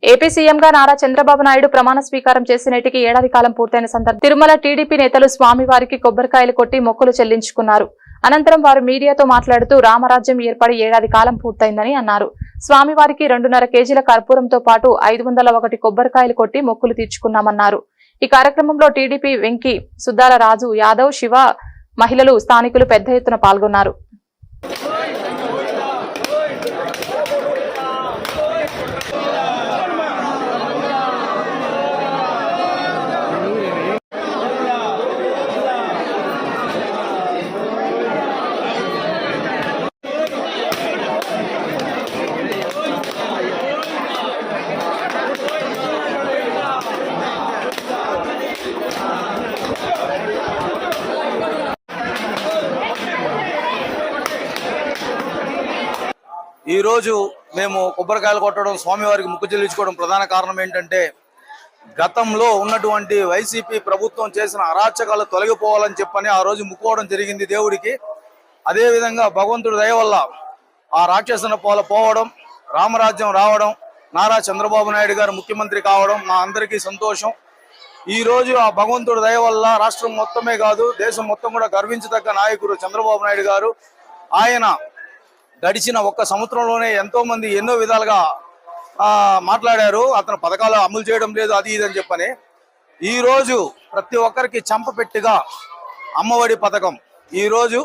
AP సీఎంగా నారా చంద్రబాబు నాయుడు ప్రమాణ స్వీకారం చేసి నేటికి ఏడాది కాలం పూర్తయిన సందర్భంగా తిరుమల టీడీపీ నేతలు స్వామివారికి కొబ్బరికాయలు కొట్టి మొక్కులు చెల్లించుకున్నారు. అనంతరం వారు మీడియాతో మాట్లాడుతూ రామరాజ్యం ఏర్పడి ఏడాది కాలం పూర్తయిందని అన్నారు. స్వామివారికి 2.5 కేజీల కర్పూరంతో పాటు 501 కొబ్బరికాయలు కొట్టి మొక్కులు తీర్చుకున్నామన్నారు. ఈ కార్యక్రమంలో టీడీపీ వెంకీ, సుద్దాల రాజు యాదవ్, శివ, మహిళలు, స్థానికులు పెద్ద ఎత్తున పాల్గొన్నారు. ఈ రోజు మేము కొబ్బరికాయలు కొట్టడం, స్వామివారికి ముక్కు చెల్లించుకోవడం ప్రధాన కారణం ఏంటంటే గతంలో ఉన్నటువంటి వైసీపీ ప్రభుత్వం చేసిన అరాచకాలు తొలగిపోవాలని చెప్పని ఆ రోజు ముక్కోవడం జరిగింది దేవుడికి. అదేవిధంగా భగవంతుడి దయ వల్ల ఆ రాక్షసుల పోవడం, రామరాజ్యం రావడం, నారా చంద్రబాబు నాయుడు గారు ముఖ్యమంత్రి కావడం మా అందరికీ సంతోషం. ఈ రోజు ఆ భగవంతుడి దయ వల్ల రాష్ట్రం మొత్తమే కాదు దేశం మొత్తం కూడా గర్వించదగ్గ నాయకుడు చంద్రబాబు నాయుడు గారు. ఆయన గడిచిన ఒక్క సంవత్సరంలోనే ఎంతో మంది ఎన్నో విధాలుగా మాట్లాడారు. అతను పథకాలు అమలు చేయడం లేదు, అది ఇది అని చెప్పని. ఈ రోజు ప్రతి ఒక్కరికి చంపపెట్టిగా అమ్మఒడి పథకం ఈ రోజు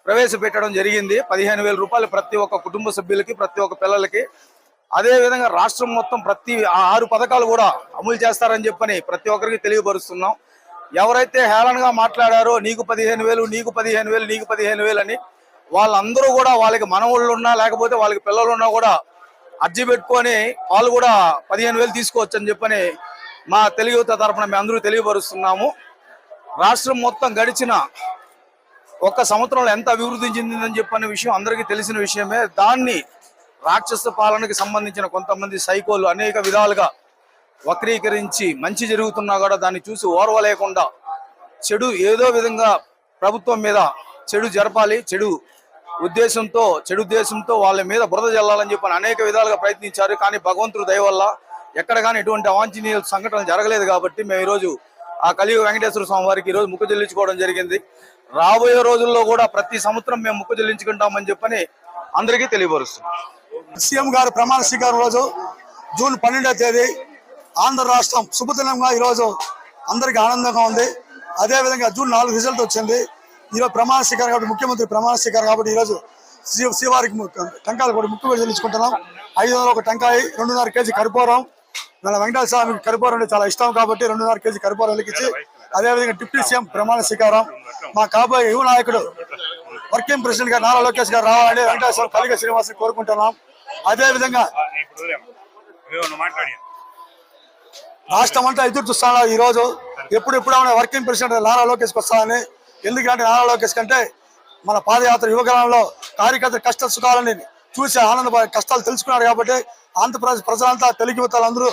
ప్రవేశపెట్టడం జరిగింది. 15,000 రూపాయలు ప్రతి ఒక్క కుటుంబ సభ్యులకి, ప్రతి ఒక్క పిల్లలకి. అదేవిధంగా రాష్ట్రం మొత్తం ప్రతి 6 పథకాలు కూడా అమలు చేస్తారని చెప్పని ప్రతి ఒక్కరికి తెలియపరుస్తున్నాం. ఎవరైతే హేళనగా మాట్లాడారో నీకు 15,000, నీకు 15,000, నీకు 15,000 అని, వాళ్ళందరూ కూడా వాళ్ళకి మనవాళ్ళు ఉన్నా లేకపోతే వాళ్ళకి పిల్లలు ఉన్నా కూడా అర్జీ పెట్టుకొని వాళ్ళు కూడా 15,000 తీసుకోవచ్చు అని చెప్పని మా తెలుగు యువత తరఫున మేము అందరూ తెలియపరుస్తున్నాము. రాష్ట్రం మొత్తం గడిచిన ఒక్క సంవత్సరంలో ఎంత అభివృద్ధి చెందిందని చెప్పనే విషయం అందరికీ తెలిసిన విషయమే. దాన్ని రాక్షస పాలనకి సంబంధించిన కొంతమంది సైకోలు అనేక విధాలుగా వక్రీకరించి మంచి జరుగుతున్నా కూడా దాన్ని చూసి ఓర్వలేకుండా చెడు ఏదో విధంగా ప్రభుత్వం మీద చెడు జరపాలి, చెడు ఉద్దేశంతో వాళ్ళ మీద బురద జల్లాలని చెప్పని అనేక విధాలుగా ప్రయత్నించారు. కానీ భగవంతుడి దయ వల్ల ఎక్కడ కానీ ఎటువంటి అవాంఛనీయ సంఘటనలు జరగలేదు. కాబట్టి మేము ఈరోజు ఆ కలియుగ వెంకటేశ్వర స్వామి వారికి ఈరోజు ముక్కు చెల్లించుకోవడం జరిగింది. రాబోయే రోజుల్లో కూడా ప్రతి సంవత్సరం మేము ముక్కు చెల్లించుకుంటామని చెప్పని అందరికీ తెలియపరుస్తున్నాం. సీఎం గారు ప్రమాణ స్వీకారం రోజు జూన్ 12వ తేదీ ఆంధ్ర రాష్ట్రం శుభదినంగా ఈరోజు అందరికీ ఆనందంగా ఉంది. అదేవిధంగా జూన్ 4 రిజల్ట్ వచ్చింది. ఈరోజు ప్రమాణ స్వీకారం కాబట్టి, ముఖ్యమంత్రి ప్రమాణ స్వీకారం కాబట్టి ఈరోజు శ్రీవారికి టెంకాయలు కూడా ముక్కు చెల్లించుకుంటున్నాం. 501 టెంకాయ, 2.5 కేజీ కర్పూరం. మన వెంకటేశ్వర స్వామికి కర్పూరం అంటే చాలా ఇష్టం కాబట్టి 2.5 కేజీ కర్పూరం వెలిగించి, అదేవిధంగా డిప్యూటీ సీఎం ప్రమాణ స్వీకారం. మా కాబోయే యువ నాయకుడు వర్కింగ్ ప్రెసిడెంట్ గారు నారా లోకేష్ గారు రావాలని వెంకటేశ్వర కలిగ శ్రీనివాసుని కోరుకుంటున్నాం. అదేవిధంగా రాష్ట్రం అంతా ఎదురు చూస్తాను ఈ రోజు ఎప్పుడు వర్కింగ్ ప్రెసిడెంట్ నారా లోకేష్కి వస్తానని. ఎందుకంటే నారా లోకేష్ కంటే మన పాదయాత్ర యువకాలంలో కార్యకర్తల కష్ట సుఖాలని చూసి కష్టాలు తెలుసుకున్నారు కాబట్టి ఆంధ్రప్రదేశ్ ప్రజలంతా తెలుగు యువతలందరూ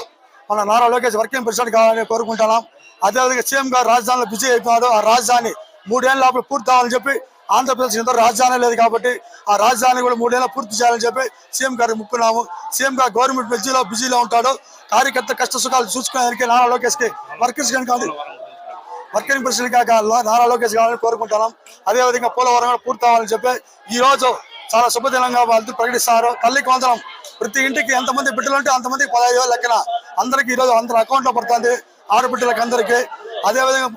మన నారా లోకేష్ వర్కింగ్ ప్రెసిడెంట్ కావాలని కోరుకుంటున్నాం. అదేవిధంగా సీఎం గారు రాజధానిలో బిజీ అయిపోయాడు. ఆ రాజధాని 3 ఏళ్ళ లోపల పూర్తి అవ్వాలని చెప్పి, ఆంధ్రప్రదేశ్ ఇంత రాజధాని లేదు కాబట్టి ఆ రాజధాని కూడా 3 ఏళ్ళ పూర్తి చేయాలని చెప్పి సీఎం గారికి ముక్కున్నాము. సీఎం గారు గవర్నమెంట్ బిజీలో ఉంటాడు. కార్యకర్త కష్ట సుఖాలు చూసుకునేందుకు నారా లోకేష్కి వర్కింగ్ ప్రెసిడెంట్ నారా లోకేష్ కావాలని కోరుకుంటున్నాం. అదేవిధంగా పోలవరం కూడా పూర్తి అవ్వాలని చెప్పి ఈ రోజు చాలా శుభదినంగా వాళ్ళు ప్రకటిస్తారు. తల్లికి వందనం. ప్రతి ఇంటికి ఎంతమంది బిడ్డలు ఉంటే అంతమందికి 15,000 లెక్కన అందరికి ఈరోజు అందరి అకౌంట్లో పడుతుంది, ఆడబిడ్డలకు అందరికీ. అదేవిధంగా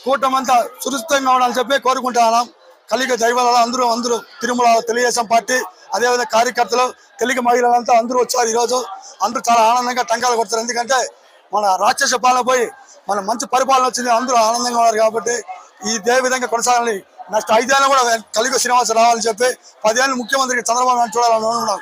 కూటమంతా సురక్షితంగా ఉండాలని చెప్పి కోరుకుంటున్నాం. కలిగ దైవాల అందరూ తిరుమల తెలుగుదేశం పార్టీ, అదేవిధంగా కార్యకర్తలు, తెలుగు మహిళలంతా అందరూ వచ్చారు. ఈరోజు అందరూ చాలా ఆనందంగా టంకాలు కొడతారు. ఎందుకంటే మన రాక్షస పాలన పోయి మన మంచి పరిపాలన వచ్చింది, అందరూ ఆనందంగా ఉన్నారు. కాబట్టి ఇదే విధంగా కొనసాగాలని. నెక్స్ట్ 5 ఏళ్ళు కూడా కలిగ శ్రీనివాస రావాలని చెప్పి 10 ఏళ్ళు ముఖ్యమంత్రికి చంద్రబాబు నాయుడు చూడాలని అనుకున్నాం.